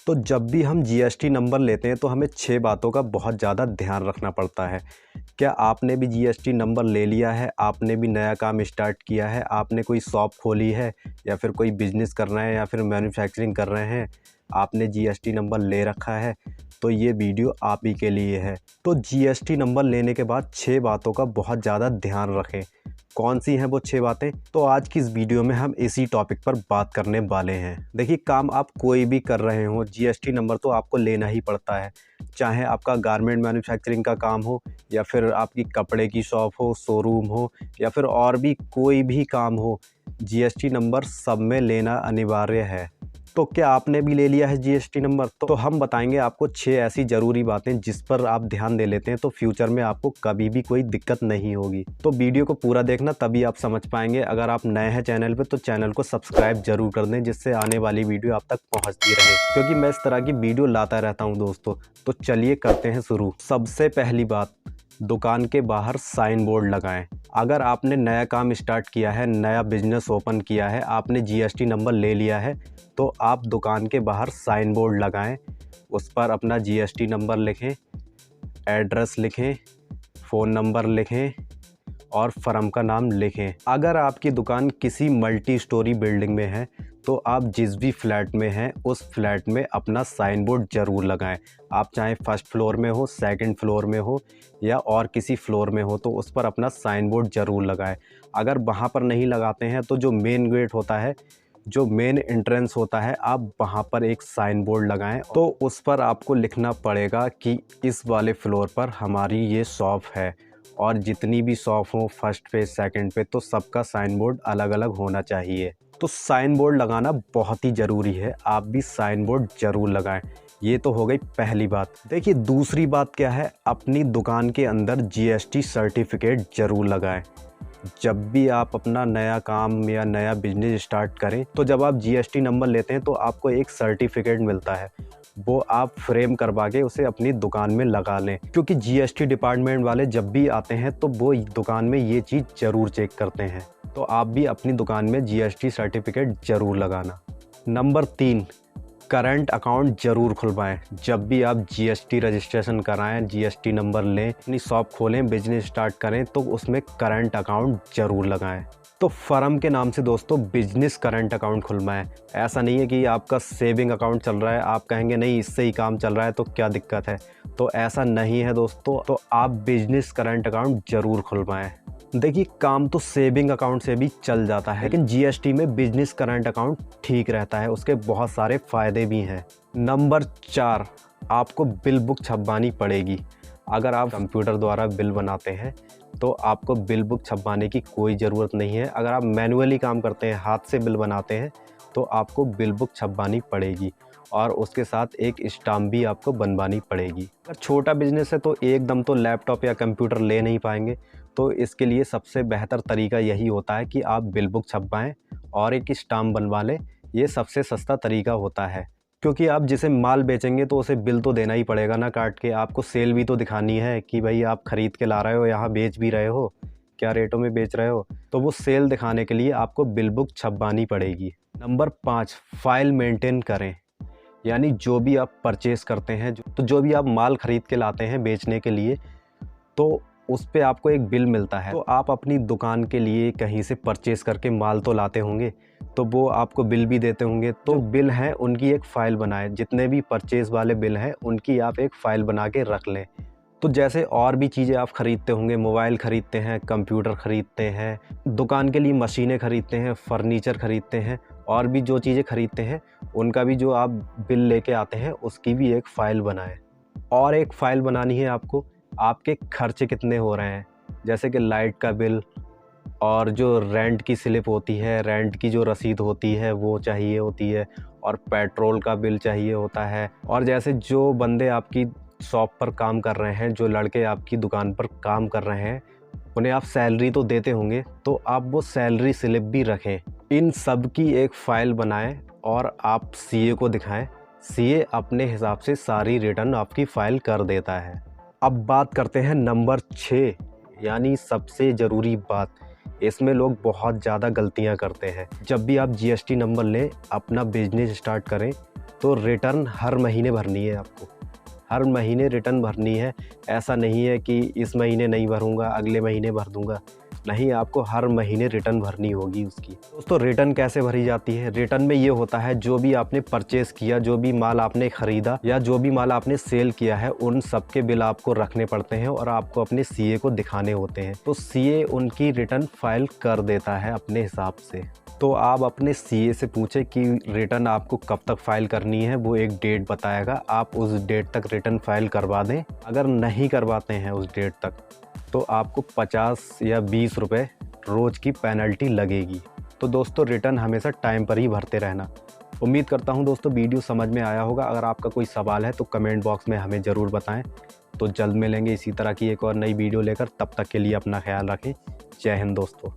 तो जब भी हम जीएसटी नंबर लेते हैं तो हमें 6 बातों का बहुत ज़्यादा ध्यान रखना पड़ता है। क्या आपने भी जीएसटी नंबर ले लिया है? आपने भी नया काम स्टार्ट किया है? आपने कोई शॉप खोली है या फिर कोई बिज़नेस कर रहे हैं या फिर मैन्युफैक्चरिंग कर रहे हैं? आपने जीएसटी नंबर ले रखा है तो ये वीडियो आप ही के लिए है। तो जीएसटी नंबर लेने के बाद 6 बातों का बहुत ज़्यादा ध्यान रखें। कौन सी हैं वो 6 बातें? तो आज की इस वीडियो में हम इसी टॉपिक पर बात करने वाले हैं। देखिए, काम आप कोई भी कर रहे हो, जीएसटी नंबर तो आपको लेना ही पड़ता है। चाहे आपका गारमेंट मैन्युफैक्चरिंग का काम हो या फिर आपकी कपड़े की शॉप हो, शोरूम हो या फिर और भी कोई भी काम हो, जीएसटी नंबर सब में लेना अनिवार्य है। तो क्या आपने भी ले लिया है जीएसटी नंबर? तो हम बताएंगे आपको 6 ऐसी ज़रूरी बातें जिस पर आप ध्यान दे लेते हैं तो फ्यूचर में आपको कभी भी कोई दिक्कत नहीं होगी। तो वीडियो को पूरा देखना, तभी आप समझ पाएंगे। अगर आप नए हैं चैनल पे तो चैनल को सब्सक्राइब जरूर कर दें, जिससे आने वाली वीडियो आप तक पहुँचती रहे, क्योंकि मैं इस तरह की वीडियो लाता रहता हूँ दोस्तों। तो चलिए करते हैं शुरू। सबसे पहली बात, दुकान के बाहर साइन बोर्ड लगाएं। अगर आपने नया काम स्टार्ट किया है, नया बिजनेस ओपन किया है, आपने जीएसटी नंबर ले लिया है, तो आप दुकान के बाहर साइन बोर्ड लगाएं। उस पर अपना जीएसटी नंबर लिखें, एड्रेस लिखें, फ़ोन नंबर लिखें और फर्म का नाम लिखें। अगर आपकी दुकान किसी मल्टी स्टोरी बिल्डिंग में है तो आप जिस भी फ्लैट में हैं उस फ्लैट में अपना साइन बोर्ड ज़रूर लगाएं। आप चाहे फर्स्ट फ्लोर में हो, सेकंड फ्लोर में हो या और किसी फ्लोर में हो, तो उस पर अपना साइन बोर्ड ज़रूर लगाएं। अगर वहाँ पर नहीं लगाते हैं तो जो मेन गेट होता है, जो मेन एंट्रेंस होता है, आप वहाँ पर एक साइन बोर्ड लगाएं। तो उस पर आपको लिखना पड़ेगा कि इस वाले फ्लोर पर हमारी ये शॉप है, और जितनी भी शॉप हो फर्स्ट पे सेकंड पे, तो सबका साइन बोर्ड अलग अलग होना चाहिए। तो साइन बोर्ड लगाना बहुत ही ज़रूरी है, आप भी साइन बोर्ड ज़रूर लगाएं। ये तो हो गई पहली बात। देखिए, दूसरी बात क्या है, अपनी दुकान के अंदर जीएसटी सर्टिफिकेट ज़रूर लगाएं। जब भी आप अपना नया काम या नया बिजनेस स्टार्ट करें तो जब आप जीएसटी नंबर लेते हैं तो आपको एक सर्टिफिकेट मिलता है, वो आप फ्रेम करवा के उसे अपनी दुकान में लगा लें, क्योंकि जीएसटी डिपार्टमेंट वाले जब भी आते हैं तो वो दुकान में ये चीज़ ज़रूर चेक करते हैं। तो आप भी अपनी दुकान में जीएसटी सर्टिफिकेट ज़रूर लगाना। नंबर 3, करंट अकाउंट ज़रूर खुलवाएं। जब भी आप जीएसटी रजिस्ट्रेशन कराएं, जीएसटी नंबर लें, अपनी शॉप खोलें, बिजनेस स्टार्ट करें, तो उसमें करंट अकाउंट ज़रूर लगाएं। तो फर्म के नाम से दोस्तों बिजनेस करंट अकाउंट खुलवाएं। ऐसा नहीं है कि आपका सेविंग अकाउंट चल रहा है, आप कहेंगे नहीं इससे ही काम चल रहा है तो क्या दिक्कत है, तो ऐसा नहीं है दोस्तों। तो आप बिजनेस करंट अकाउंट ज़रूर खुलवाएं। देखिए, काम तो सेविंग अकाउंट से भी चल जाता है, लेकिन जीएसटी में बिजनेस करंट अकाउंट ठीक रहता है, उसके बहुत सारे फ़ायदे भी हैं। नंबर 4, आपको बिल बुक छपवानी पड़ेगी। अगर आप कंप्यूटर द्वारा बिल बनाते हैं तो आपको बिल बुक छपवाने की कोई ज़रूरत नहीं है। अगर आप मैनुअली काम करते हैं, हाथ से बिल बनाते हैं, तो आपको बिल बुक छपवानी पड़ेगी और उसके साथ एक स्टाम्प भी आपको बनवानी पड़ेगी। अगर छोटा बिजनेस है तो एकदम तो लैपटॉप या कंप्यूटर ले नहीं पाएंगे, तो इसके लिए सबसे बेहतर तरीका यही होता है कि आप बिल बुक छपवाएं और एक स्टाम्प बनवा लें। ये सबसे सस्ता तरीका होता है, क्योंकि आप जिसे माल बेचेंगे तो उसे बिल तो देना ही पड़ेगा ना काट के। आपको सेल भी तो दिखानी है कि भाई आप ख़रीद के ला रहे हो, यहाँ बेच भी रहे हो, क्या रेटों में बेच रहे हो, तो वो सेल दिखाने के लिए आपको बिल बुक छपवानी पड़ेगी। नंबर 5, फाइल मेंटेन करें। यानी जो भी आप परचेज़ करते हैं, तो जो भी आप माल ख़रीद के लाते हैं बेचने के लिए, तो उस पे आपको एक बिल मिलता है। तो आप अपनी दुकान के लिए कहीं से परचेज़ करके माल तो लाते होंगे, तो वो आपको बिल भी देते होंगे। तो बिल हैं उनकी एक फ़ाइल बनाएं। जितने भी परचेज़ वाले बिल हैं उनकी आप एक फ़ाइल बना के रख लें। तो जैसे और भी चीज़ें आप ख़रीदते होंगे, मोबाइल ख़रीदते हैं, कंप्यूटर ख़रीदते हैं, दुकान के लिए मशीनें ख़रीदते हैं, फ़र्नीचर ख़रीदते हैं, और भी जो चीज़ें ख़रीदते हैं उनका भी जो आप बिल लेके आते हैं उसकी भी एक फ़ाइल बनाएं। और एक फ़ाइल बनानी है आपको, आपके खर्चे कितने हो रहे हैं, जैसे कि लाइट का बिल और जो रेंट की स्लिप होती है, रेंट की जो रसीद होती है वो चाहिए होती है, और पेट्रोल का बिल चाहिए होता है। और जैसे जो बंदे आपकी शॉप पर काम कर रहे हैं, जो लड़के आपकी दुकान पर काम कर रहे हैं, उन्हें आप सैलरी तो देते होंगे, तो आप वो सैलरी स्लिप भी रखें। इन सब की एक फ़ाइल बनाएं और आप सीए को दिखाएं। सीए अपने हिसाब से सारी रिटर्न आपकी फ़ाइल कर देता है। अब बात करते हैं नंबर 6, यानी सबसे ज़रूरी बात, इसमें लोग बहुत ज़्यादा गलतियां करते हैं। जब भी आप जीएसटी नंबर लें, अपना बिजनेस स्टार्ट करें, तो रिटर्न हर महीने भरनी है आपको। हर महीने रिटर्न भरनी है। ऐसा नहीं है कि इस महीने नहीं भरूँगा, अगले महीने भर दूँगा। नहीं, आपको हर महीने रिटर्न भरनी होगी उसकी। दोस्तों, रिटर्न कैसे भरी जाती है? रिटर्न में ये होता है, जो भी आपने परचेज़ किया, जो भी माल आपने ख़रीदा या जो भी माल आपने सेल किया है, उन सब के बिल आपको रखने पड़ते हैं और आपको अपने सीए को दिखाने होते हैं। तो सीए उनकी रिटर्न फाइल कर देता है अपने हिसाब से। तो आप अपने सीए से पूछें कि रिटर्न आपको कब तक फ़ाइल करनी है, वो एक डेट बताएगा। आप उस डेट तक रिटर्न फाइल करवा दें। अगर नहीं करवाते हैं उस डेट तक, तो आपको 50 या 20 रुपए रोज़ की पेनल्टी लगेगी। तो दोस्तों, रिटर्न हमेशा टाइम पर ही भरते रहना। उम्मीद करता हूँ दोस्तों वीडियो समझ में आया होगा। अगर आपका कोई सवाल है तो कमेंट बॉक्स में हमें ज़रूर बताएं। तो जल्द मिलेंगे इसी तरह की एक और नई वीडियो लेकर। तब तक के लिए अपना ख्याल रखें। जय हिंद दोस्तों।